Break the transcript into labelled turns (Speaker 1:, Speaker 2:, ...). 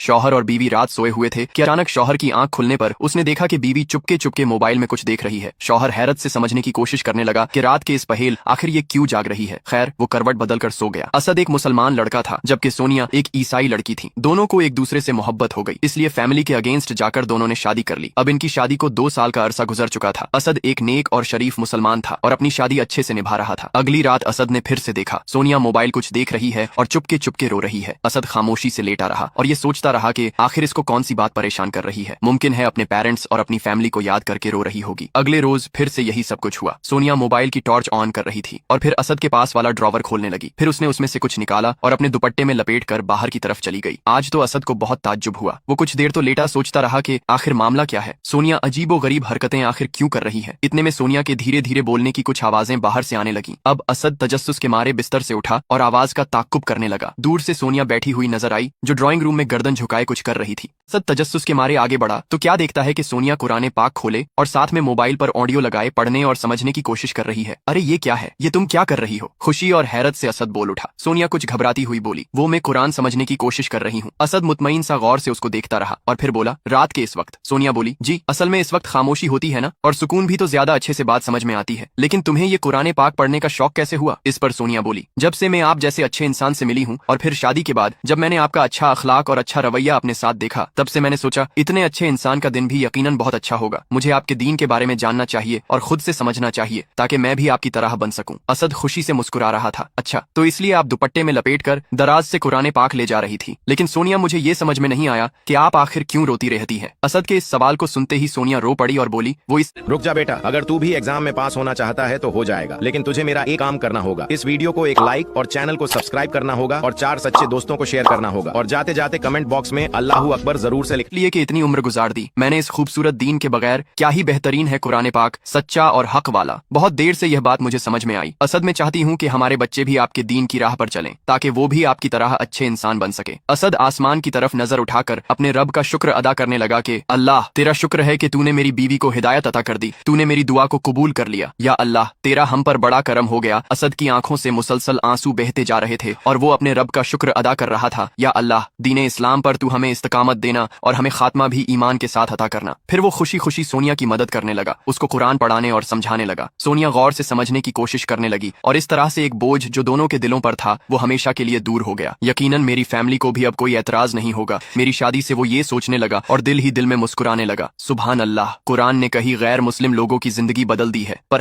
Speaker 1: शौहर और बीवी रात सोए हुए थे कि अचानक शौहर की आंख खुलने पर उसने देखा कि बीवी चुपके चुपके मोबाइल में कुछ देख रही है। शौहर हैरत से समझने की कोशिश करने लगा कि रात के इस पहेल आखिर ये क्यों जाग रही है। खैर वो करवट बदलकर सो गया। असद एक मुसलमान लड़का था जबकि सोनिया एक ईसाई लड़की थी। दोनों को एक दूसरे से मोहब्बत हो गई, इसलिए फैमिली के अगेंस्ट जाकर दोनों ने शादी कर ली। अब इनकी शादी को 2 साल का अरसा गुजर चुका था। असद एक नेक और शरीफ मुसलमान था और अपनी शादी अच्छे से निभा रहा था। अगली रात असद ने फिर से देखा सोनिया मोबाइल कुछ देख रही है और चुपके चुपके रो रही है। असद खामोशी से लेटा रहा और ये सोचता रहा कि आखिर इसको कौन सी बात परेशान कर रही है। मुमकिन है अपने पेरेंट्स और अपनी फैमिली को याद करके रो रही होगी। अगले रोज फिर से यही सब कुछ हुआ। सोनिया मोबाइल की टॉर्च ऑन कर रही थी और फिर असद के पास वाला ड्रॉवर खोलने लगी। फिर उसने उसमें से कुछ निकाला और अपने दुपट्टे में लपेटकर बाहर की तरफ चली गई। आज तो असद को बहुत ताज्जुब हुआ। वो कुछ देर तो लेटा सोचता रहा कि आखिर मामला क्या है। सोनिया अजीबो गरीब हरकतें आखिर क्यों कर रही है। इतने में सोनिया के धीरे धीरे बोलने की कुछ आवाजें बाहर से आने लगी। अब असद तजस्सुस के मारे बिस्तर से उठा और आवाज का ताक्कुब करने लगा। दूर से सोनिया बैठी हुई नजर आई जो ड्राइंग रूम में गर्दन झुकाए कुछ कर रही थी। असद तजस्सुस के मारे आगे बढ़ा तो क्या देखता है कि सोनिया कुरान पाक खोले और साथ में मोबाइल पर ऑडियो लगाए पढ़ने और समझने की कोशिश कर रही है। अरे ये क्या है, ये तुम क्या कर रही हो। खुशी और हैरत से असद बोल उठा। सोनिया कुछ घबराती हुई बोली, वो मैं कुरान समझने की कोशिश कर रही हूँ। असद मुतमईन सा गौर से उसको देखता रहा और फिर बोला, रात के इस वक्त। सोनिया बोली, जी असल में इस वक्त खामोशी होती है ना, और सुकून भी तो ज्यादा अच्छे से बात समझ में आती है। लेकिन तुम्हें ये कुरान पाक पढ़ने का शौक कैसे हुआ। इस पर सोनिया बोली, जब से मैं आप जैसे अच्छे इंसान से मिली हूँ और फिर शादी के बाद जब मैंने आपका अच्छा अखलाक और अच्छा रवैया अपने साथ देखा, तब से मैंने सोचा इतने अच्छे इंसान का दिन भी यकीनन बहुत अच्छा होगा। मुझे आपके दीन के बारे में जानना चाहिए और खुद से समझना चाहिए ताकि मैं भी आपकी तरह बन सकूं। असद खुशी से मुस्कुरा रहा था। अच्छा, तो इसलिए आप दुपट्टे में लपेटकर दराज से कुरान पाक ले जा रही थी। लेकिन सोनिया मुझे ये समझ में नहीं आया कि आप आखिर क्यों रोती रहती है। असद के इस सवाल को सुनते ही सोनिया रो पड़ी और बोली, वो इस
Speaker 2: रुक जा बेटा, अगर तू भी एग्जाम में पास होना चाहता है तो हो जाएगा, लेकिन तुझे मेरा एक काम करना होगा। इस वीडियो को एक लाइक और चैनल को सब्सक्राइब करना होगा और 4 सच्चे दोस्तों को शेयर करना होगा और जाते जाते कमेंट बॉक्स में अल्लाहू अकबर जरूर से लिख।
Speaker 1: लिए कि इतनी उम्र गुजार दी मैंने इस खूबसूरत दीन के बगैर, क्या ही बेहतरीन है कुरान पाक, सच्चा और हक वाला। बहुत देर से यह बात मुझे समझ में आई। असद मैं चाहती हूँ कि हमारे बच्चे भी आपके दीन की राह पर चलें ताकि वो भी आपकी तरह अच्छे इंसान बन सके। असद आसमान की तरफ नजर उठाकर अपने रब का शुक्र अदा करने लगा कि अल्लाह तेरा शुक्र है कि तूने मेरी बीवी को हिदायत अता कर दी, तूने मेरी दुआ को कबूल कर लिया। या अल्लाह तेरा हम पर बड़ा करम हो गया। असद की आंखों से मुसलसल आंसू बहते जा रहे थे और वो अपने रब का शुक्र अदा कर रहा था। या अल्लाह दीन इस्लाम पर तू हमें इस्तकामत देना और हमें खात्मा भी ईमान के साथ अता करना। फिर वो खुशी खुशी सोनिया की मदद करने लगा, उसको कुरान पढ़ाने और समझाने लगा। सोनिया गौर से समझने की कोशिश करने लगी और इस तरह से एक बोझ जो दोनों के दिलों पर था वो हमेशा के लिए दूर हो गया। यकीनन मेरी फैमिली को भी अब कोई एतराज नहीं होगा। मेरी शादी से वो ये सोचने लगा और दिल ही दिल में मुस्कुराने लगा। सुभान अल्लाह, कुरान ने कहीं गैर मुस्लिम लोगों की जिंदगी बदल दी है, पर